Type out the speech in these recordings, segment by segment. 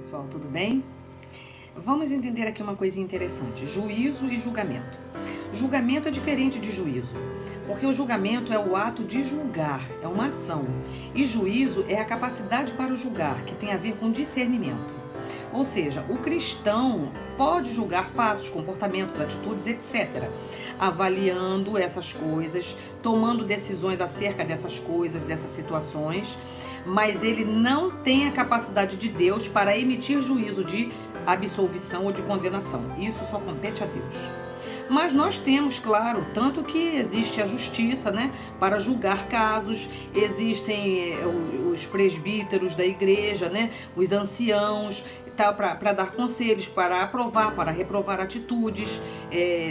Pessoal, tudo bem? Vamos entender aqui uma coisinha interessante: juízo e julgamento. Julgamento é diferente de juízo, porque o julgamento é o ato de julgar, é uma ação, e juízo é a capacidade para julgar, que tem a ver com discernimento. Ou seja, o cristão pode julgar fatos, comportamentos, atitudes, etc., avaliando essas coisas, tomando decisões acerca dessas coisas, dessas situações, mas ele não tem a capacidade de Deus para emitir juízo de absolvição ou de condenação. Isso só compete a Deus. Mas nós temos, claro, tanto que existe a justiça, né, para julgar casos, existem os presbíteros da igreja, né, os anciãos, tá, para dar conselhos, para aprovar, para reprovar atitudes,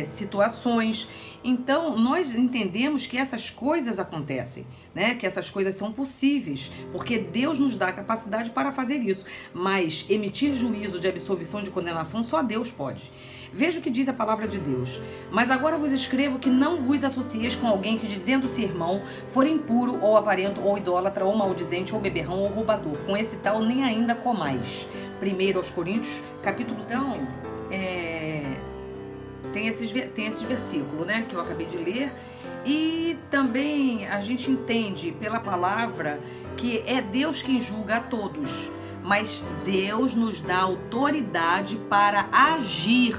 situações. Então, nós entendemos que essas coisas acontecem, né, que essas coisas são possíveis, porque Deus nos dá a capacidade para fazer isso, mas emitir juízo de absolvição de condenação só Deus pode. Veja o que diz a palavra de Deus: mas agora vos escrevo que não vos associeis com alguém que, dizendo-se irmão, for impuro, ou avarento, ou idólatra, ou maldizente, ou beberrão, ou roubador. Com esse tal nem ainda comais. 1 aos Coríntios, capítulo 5. Então, tem esses versículos, né, que eu acabei de ler. E também a gente entende pela palavra que é Deus quem julga a todos, mas Deus nos dá autoridade para agir.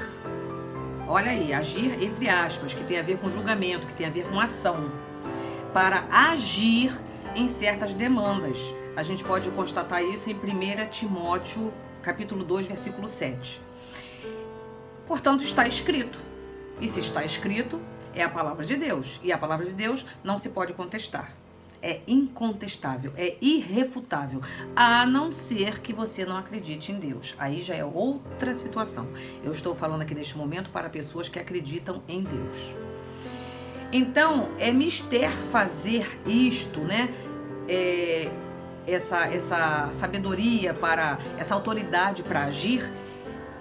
Olha aí, agir entre aspas, que tem a ver com julgamento, que tem a ver com ação, para agir em certas demandas. A gente pode constatar isso em 1 Timóteo, capítulo 2, versículo 7. Portanto, está escrito. E se está escrito, é a palavra de Deus. E a palavra de Deus não se pode contestar. É incontestável, é irrefutável, a não ser que você não acredite em Deus. Aí já é outra situação. Eu estou falando aqui neste momento para pessoas que acreditam em Deus. Então, é mister fazer isto, né? Essa sabedoria, para essa autoridade para agir.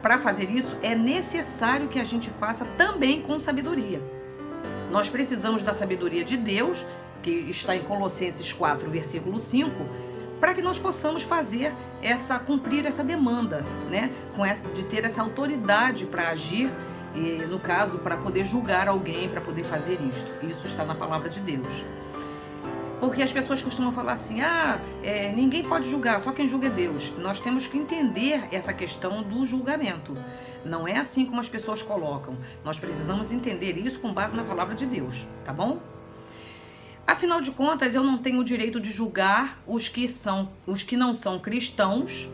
Para fazer isso, é necessário que a gente faça também com sabedoria. Nós precisamos da sabedoria de Deus, que está em Colossenses 4, versículo 5, para que nós possamos cumprir essa demanda, né? De ter essa autoridade para agir, e, no caso, para poder julgar alguém, para poder fazer isto. Isso está na palavra de Deus. Porque as pessoas costumam falar assim: ninguém pode julgar, só quem julga é Deus. Nós temos que entender essa questão do julgamento. Não é assim como as pessoas colocam. Nós precisamos entender isso com base na palavra de Deus, tá bom? Afinal de contas, eu não tenho o direito de julgar os que não são cristãos.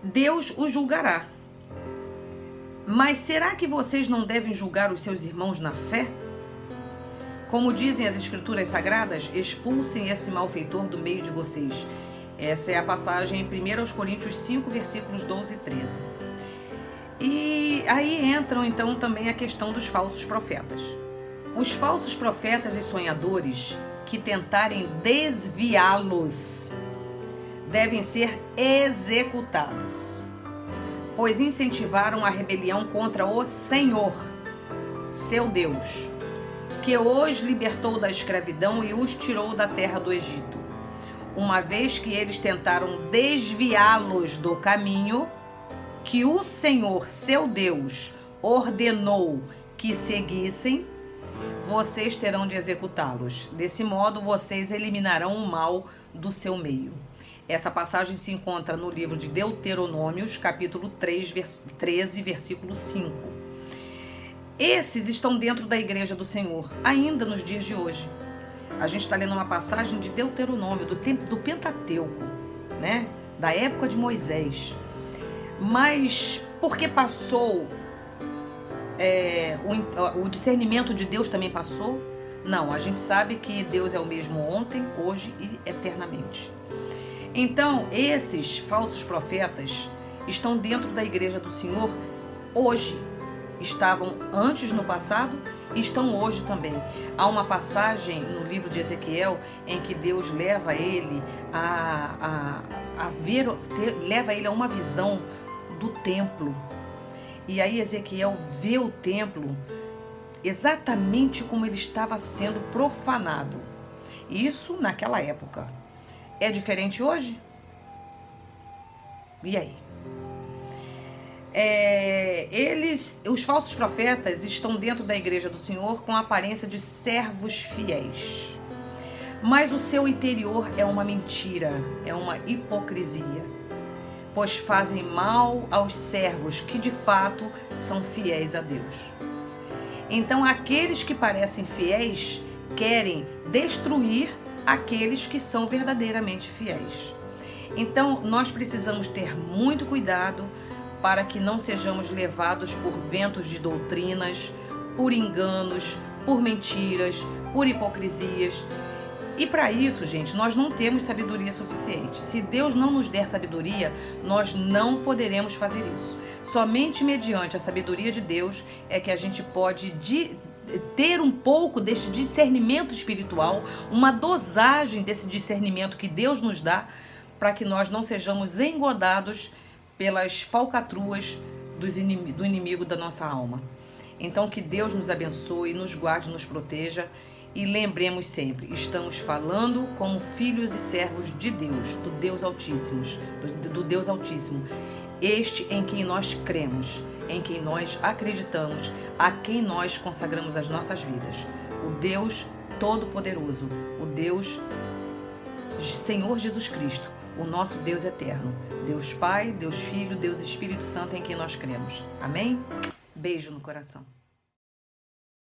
Deus os julgará. Mas será que vocês não devem julgar os seus irmãos na fé? Como dizem as Escrituras Sagradas, expulsem esse malfeitor do meio de vocês. Essa é a passagem em 1 aos Coríntios 5, versículos 12 e 13. E aí entram então também a questão dos falsos profetas. Os falsos profetas e sonhadores que tentarem desviá-los devem ser executados, pois incentivaram a rebelião contra o Senhor, seu Deus, que os libertou da escravidão e os tirou da terra do Egito. Uma vez que eles tentaram desviá-los do caminho que o Senhor, seu Deus, ordenou que seguissem, vocês terão de executá-los. Desse modo, vocês eliminarão o mal do seu meio. Essa passagem se encontra no livro de Deuteronômios, capítulo 13, versículo 5. Esses estão dentro da igreja do Senhor, ainda nos dias de hoje. A gente está lendo uma passagem de Deuteronômio, do Pentateuco, né? Da época de Moisés. Mas porque passou, o discernimento de Deus também passou? Não, a gente sabe que Deus é o mesmo ontem, hoje e eternamente. Então, esses falsos profetas estão dentro da igreja do Senhor hoje. Estavam antes no passado e estão hoje também. Há uma passagem no livro de Ezequiel em que Deus leva ele leva ele a uma visão do templo. E aí Ezequiel vê o templo exatamente como ele estava sendo profanado. Isso naquela época. É diferente hoje? E aí? Os falsos profetas estão dentro da igreja do Senhor com a aparência de servos fiéis. Mas o seu interior é uma mentira, é uma hipocrisia, pois fazem mal aos servos que de fato são fiéis a Deus. Então aqueles que parecem fiéis querem destruir aqueles que são verdadeiramente fiéis. Então nós precisamos ter muito cuidado para que não sejamos levados por ventos de doutrinas, por enganos, por mentiras, por hipocrisias. E para isso, gente, nós não temos sabedoria suficiente. Se Deus não nos der sabedoria, nós não poderemos fazer isso. Somente mediante a sabedoria de Deus é que a gente pode ter um pouco desse discernimento espiritual, uma dosagem desse discernimento que Deus nos dá, para que nós não sejamos engodados pelas falcatruas do inimigo da nossa alma. Então que Deus nos abençoe, nos guarde, nos proteja. E lembremos sempre, estamos falando como filhos e servos de Deus, do Deus Altíssimo, do Deus Altíssimo, este em quem nós cremos, em quem nós acreditamos, a quem nós consagramos as nossas vidas. O Deus Todo-Poderoso, o Deus Senhor Jesus Cristo, o nosso Deus eterno, Deus Pai, Deus Filho, Deus Espírito Santo em quem nós cremos. Amém? Beijo no coração.